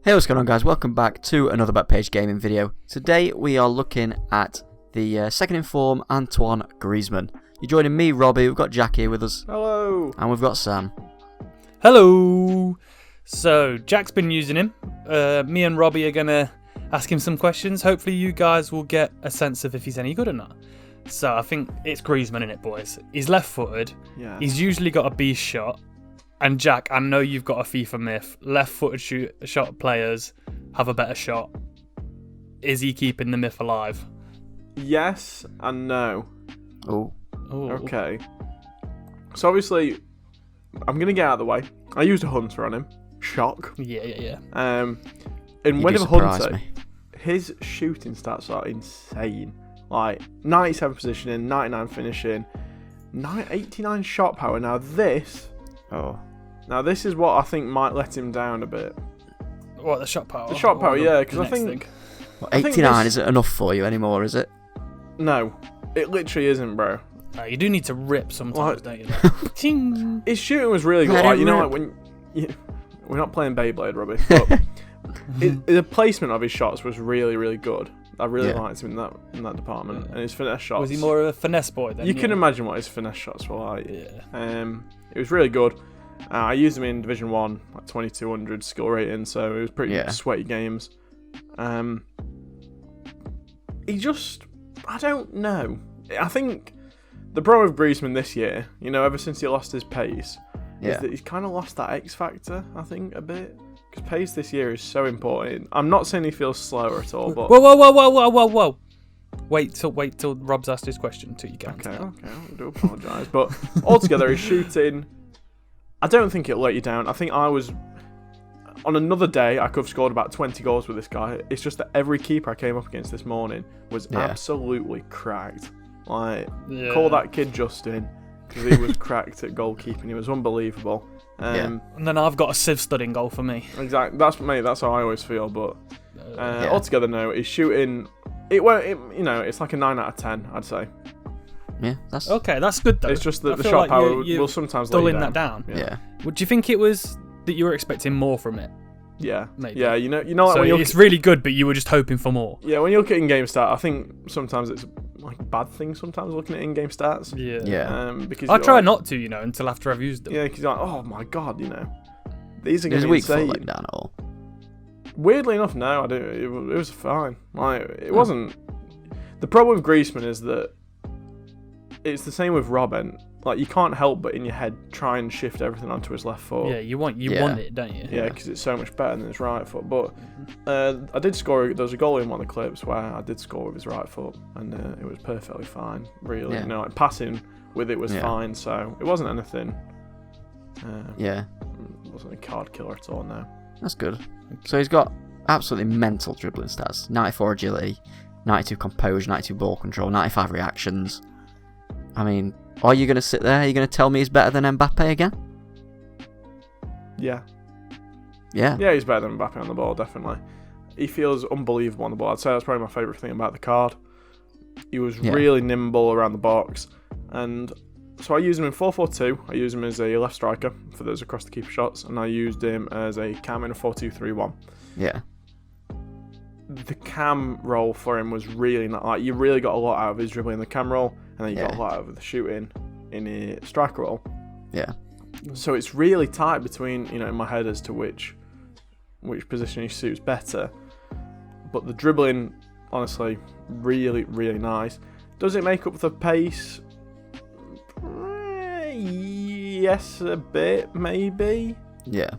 Hey, what's going on, guys? Welcome back to another Backpage gaming video. Today we are looking at the second in form, Antoine Griezmann. You're joining me, Robbie. We've got Jack here with us. Hello. And we've got Sam. Hello. So Jack's been using him. Me and Robbie are gonna ask him some questions. Hopefully, you guys will get a sense of if he's any good or not. So I think it's Griezmann in it, boys. He's left-footed. Yeah. He's usually got a beast shot. And Jack, I know you've got a FIFA myth. Left-footed shot players have a better shot. Is he keeping the myth alive? Yes and no. Oh. Okay. So obviously, I'm gonna get out of the way. I used a hunter on him. Shock. Yeah. And You with do a surprise hunter, me. his shooting stats are insane. Like 97 positioning, 99 finishing, 89 shot power. Now this is what I think might let him down a bit. What, the shot power? The shot power, yeah, because I think... thing? Well, I think 89 isn't enough for you anymore, is it? No, it literally isn't, bro. No, you do need to rip sometimes, don't you? Ting. His shooting was really good. Let Like, it like rip. when... we're not playing Beyblade, Robbie, but the placement of his shots was really, really good. I really liked him in that department, and his finesse shots. Was he more of a finesse boy then? You can imagine what his finesse shots were like. Yeah. It was really good. I used him in Division 1, like 2200 skill rating, so it was pretty sweaty games. He just, I don't know. I think the problem with Griezmann this year, ever since he lost his pace, is that he's kind of lost that X factor, I think, a bit. Because pace this year is so important. I'm not saying he feels slower at all, but... Whoa. Wait till Rob's asked his question till you get Okay, I do apologise. But altogether, his shooting, I don't think it'll let you down. I think on another day, I could have scored about 20 goals with this guy. It's just that every keeper I came up against this morning was absolutely cracked. Like, call that kid Justin, because he was cracked at goalkeeping. He was unbelievable. And then I've got a sieve stud in goal for me. Exactly. That's how I always feel. But altogether, no. His shooting, it's like a 9 out of 10, I'd say. Yeah, that's okay. That's good though. It's just that I the feel shot like power you're will sometimes let you dulling down. that down. yeah. Would you think it was that you were expecting more from it? Yeah. Maybe. Yeah, like So when it's really good, but you were just hoping for more. Yeah, when you look at in-game stat, I think sometimes it's like a bad thing. Sometimes looking at in-game stats. Yeah. Because I try like, not to, until after I've used them. Yeah, because you're like, oh my god, these are going Is to be weak foot insane. let down at all? Weirdly enough, no, I do. It was fine. Like it wasn't. The problem with Griezmann is that it's the same with Robin. Like you can't help but in your head try and shift everything onto his left foot. Yeah, you want it, don't you? Yeah, because it's so much better than his right foot. But I did score. There was a goal in one of the clips where I did score with his right foot, and it was perfectly fine. Really, like passing with it was fine. So it wasn't anything. It wasn't a card killer at all. No. That's good. So he's got absolutely mental dribbling stats. 94 agility, 92 composure, 92 ball control, 95 reactions. I mean, are you going to sit there? Are you going to tell me he's better than Mbappe again? Yeah. Yeah. Yeah, he's better than Mbappe on the ball, definitely. He feels unbelievable on the ball. I'd say that's probably my favourite thing about the card. He was really nimble around the box. And so I used him in 4-4-2. I used him as a left striker for those across the keeper shots. And I used him as a cam in a 4-2-3-1. Yeah. The cam role for him was really not like you really got a lot out of his dribbling in the cam role, and then you got a lot out of the shooting in a striker role. Yeah. So it's really tight between in my head as to which position he suits better. But the dribbling, honestly, really, really nice. Does it make up for pace? Yes, a bit, maybe. Yeah.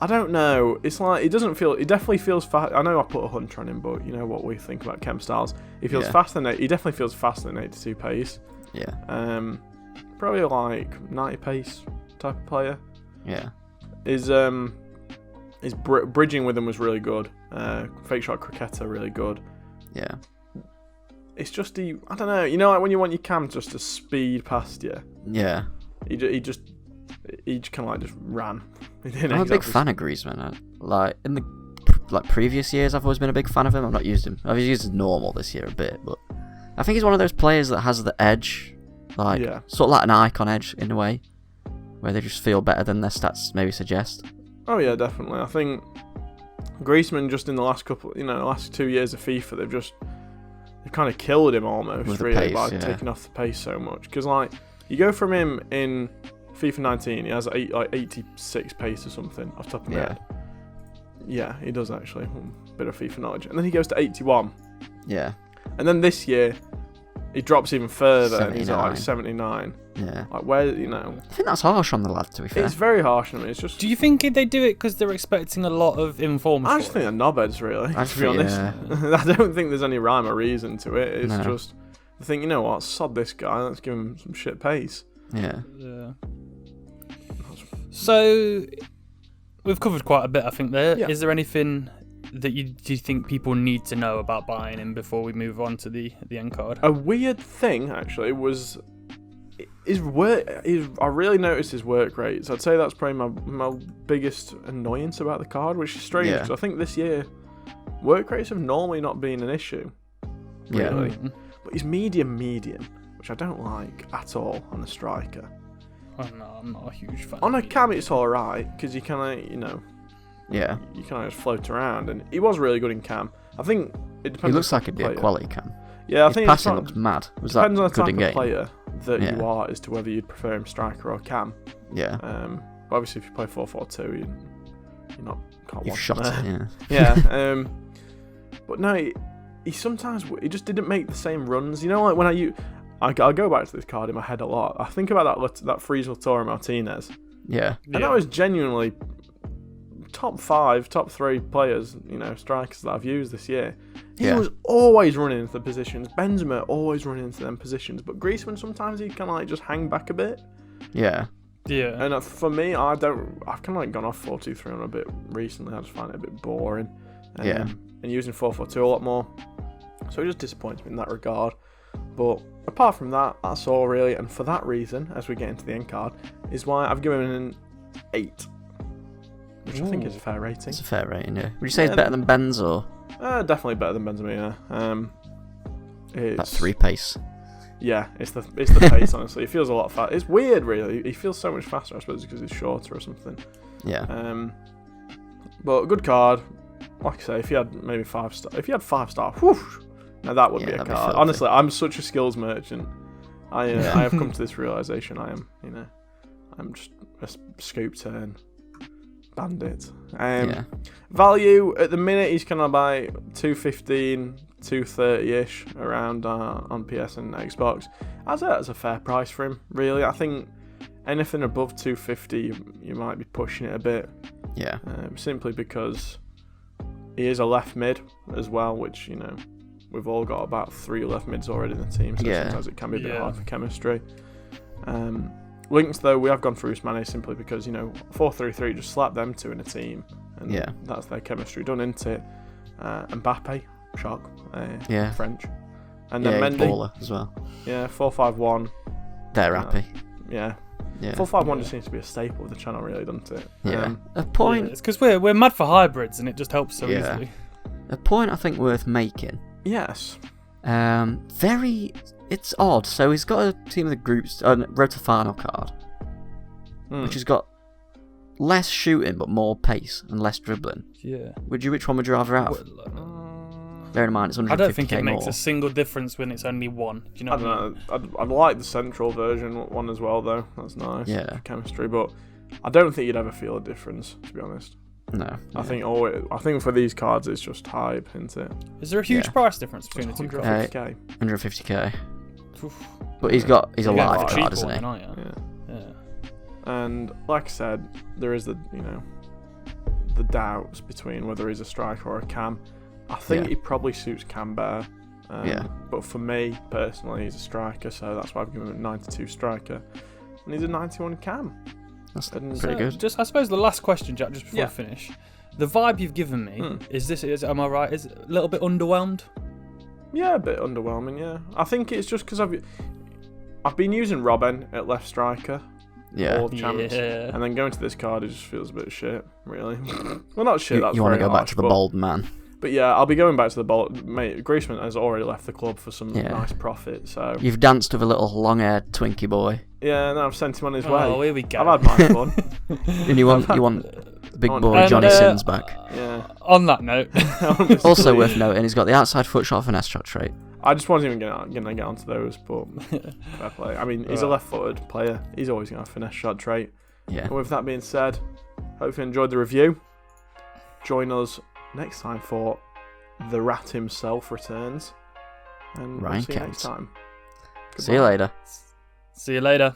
I don't know. It's like it definitely feels fast. I know I put a hunter on him, but you know what we think about chem styles. He feels faster than he definitely feels faster than 82 pace. Yeah. Probably like 90 pace type of player. Yeah. His bridging with him was really good. Fake shot cricketer really good. Yeah. It's just I don't know. Like when you want your cam just to speed past you. Yeah. He just kind of like just ran. I'm a big fan of Griezmann. Like in the previous years, I've always been a big fan of him. I've not used him. I've used him normal this year a bit, but I think he's one of those players that has the edge, sort of like an icon edge in a way, where they just feel better than their stats maybe suggest. Oh yeah, definitely. I think Griezmann, just in the last last 2 years of FIFA, they've kind of killed him almost, with really, pace, by taking off the pace so much. Because like you go from him in FIFA 19, he has 86 pace or something off the top of my head. Yeah, he does actually. Bit of FIFA knowledge. And then he goes to 81. Yeah. And then this year, he drops even further, 79. and he's at like 79. Yeah. Like, where, I think that's harsh on the lad, to be fair. It's very harsh on him. It's just... Do you think they do it because they're expecting a lot of informed? I just think they're knobheads, really, to be honest. Yeah. I don't think there's any rhyme or reason to it. It's just, I think, you know what, sod this guy, let's give him some shit pace. Yeah. So, we've covered quite a bit, I think, there. Yeah. Is there anything that do you think people need to know about buying him before we move on to the end card? A weird thing, actually, was his work. I really noticed his work rates. I'd say that's probably my biggest annoyance about the card, which is strange because I think this year work rates have normally not been an issue, really. Yeah. But he's medium, which I don't like at all on a striker. Oh, no, I'm not a huge fan. On a cam, it's all right because you kind of, Yeah. you kind of just float around, and he was really good in cam. I think it depends. He looks like he'd be a quality cam. Yeah, I His think passing looks mad. Was that depends on the good type in of game? player that you are as to whether you'd prefer him striker or cam. Yeah. Obviously, if you play 4-4-2, you're not. You've shot it. Yeah. Yeah. But no, he sometimes he just didn't make the same runs. You know, like when I go back to this card in my head a lot. I think about that Friesel Toro Martinez. Yeah. And that was genuinely top 5, top 3 players, strikers that I've used this year. He was always running into the positions. Benzema always running into them positions. But Griezmann, sometimes he kind of like just hang back a bit. Yeah. Yeah. And for me, I've kind of like gone off 4-2-3 on a bit recently. I just find it a bit boring. And using 4-4-2 a lot more. So it just disappoints me in that regard. But apart from that, that's all really. And for that reason, as we get into the end card, is why I've given him an 8. Which I think is a fair rating. It's a fair rating, yeah. Would you say it's better than Ben's or? Definitely better than Benzema, yeah. That 3 pace. Yeah, it's the pace, honestly. It feels a lot faster. It's weird, really. He feels so much faster, I suppose, because he's shorter or something. Yeah. But a good card. Like I say, if you had maybe 5-star, whoosh, now that would be a card. Honestly, I'm such a skills merchant. I have come to this realization. I'm just a scoop turn bandit. Value at the minute, he's kind of by 215, 230-ish around on PS and Xbox. I'd say that's a fair price for him, really. I think anything above 250, you might be pushing it a bit. Yeah. Simply because he is a left mid as well, which, we've all got about 3 left mids already in the team, so sometimes it can be a bit hard for chemistry. Links, though, we have gone for Ousmane simply because, 4-3-3, just slap them 2 in a team, and that's their chemistry done, isn't it? Mbappe, shock, French. And then Mendy. Baller as well. Yeah, 4-5-1. They're happy. Yeah. 4-5-1 just seems to be a staple of the channel, really, doesn't it? Yeah. A point. It's because we're mad for hybrids, and it just helps so easily. A point I think worth making. Yes. It's odd. So he's got a team of the groups, road to final card, which has got less shooting but more pace and less dribbling. Yeah. Which one would you rather have? Bear in mind, it's 150k more. I don't think it makes a single difference when it's only one. Do you know? I don't know. I'd like the central version one as well, though. That's nice. Yeah. For chemistry, but I don't think you'd ever feel a difference, to be honest. No. I think for these cards, it's just hype, isn't it? Is there a huge price difference between the two cards? 150k. 150k. But he's a live card, isn't he? Yeah. And like I said, there is the doubts between whether he's a striker or a cam. I think he probably suits cam better. But for me personally, he's a striker, so that's why I've given him a 92 striker, and he's a 91 cam. That's pretty good. Just I suppose the last question, Jack, just before I finish, the vibe you've given me am I right? Is it a little bit underwhelmed? Yeah, a bit underwhelming. Yeah, I think it's just because I've been using Robin at left striker. All the champs, and then going to this card, it just feels a bit shit, really. Well, not shit. You want to go back to the bold man. But yeah, I'll be going back to the bold. Mate, Griezmann has already left the club for some nice profit. So you've danced with a little long-haired Twinkie boy. Yeah, no, I've sent him on his way. Oh, here we go. I've had my fun. And you want Big boy Johnny Sins back. Yeah. On that note, also worth noting, he's got the outside foot shot finesse shot trait. I just wasn't even gonna get onto those, but fair play. I mean, he's a left-footed player. He's always gonna have a finesse shot trait. Yeah. And with that being said, hope you enjoyed the review. Join us next time for the rat himself returns, and we'll see you next time. Goodbye. See you later. See you later.